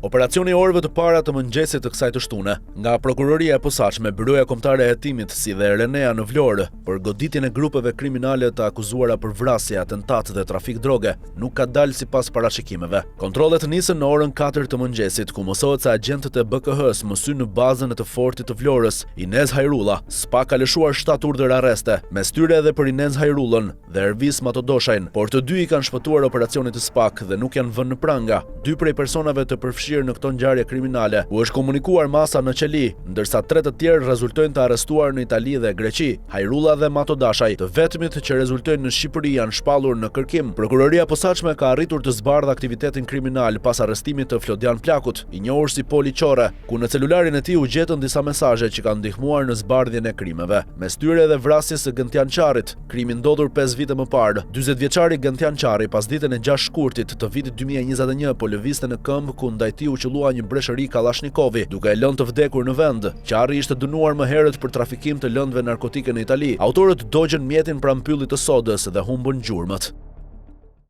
Operacioni i orëve të para të mëngjesit të kësaj të shtune, nga prokuroria e posaçme, Byroja Kombëtare e Hetimit si dhe Renea në Vlorë, për goditjen e grupeve kriminale të akuzuara për vrasje, atentat dhe trafik droge, nuk ka dalë sipas parashikimeve. Kontrollet nisën në orën 4 të mëngjesit, ku mësohet se agentët e BKH-s mësyn në bazën e të fortit të Vlorës, Inez Hajrulla, SPA ka lëshuar 7 urdhër arreste, mes tyre edhe për Inez Hajrullën dhe Ervis Matodoshajn, por të dy i kanë shpëtuar operacionit të SPA-k dhe nuk janë vënë në pranga. Dy prej personave të në këto ngjarje kriminale u është komunikuar masa në qeli, ndërsa 3 të tjerë rezultojnë të arrestuar në Itali dhe Greqi. Hajrulla dhe Matodashaj, të vetmit që rezultojnë në Shqipëri, janë shpallur në kërkim. Prokuroria e posaçme ka arritur të zbardhë aktivitetin kriminal pas arrestimit të Flodian Plakut, i njohur si Poli Qore, ku në celularin e tij u gjetën disa mesazhe që kanë ndihmuar në zbardhjen e krimeve. Mes tyre edhe vrasjes së Gentian Qarit, krimi ndodhur 5 vite më parë. 40 vjeçari Gentian Qari pas ditën e 6 shkurtit të vitit 2021 po lëvizte në këmbë ku ndaj tij u qellua një breshëri Kallashnikovi, duke e lënë të vdekur në vend. Qari ishte dënuar më herët për trafikim të lëndëve narkotike në Itali. Autorët dogjën mjetin pranë pyllit të sodës dhe humbën gjurmët.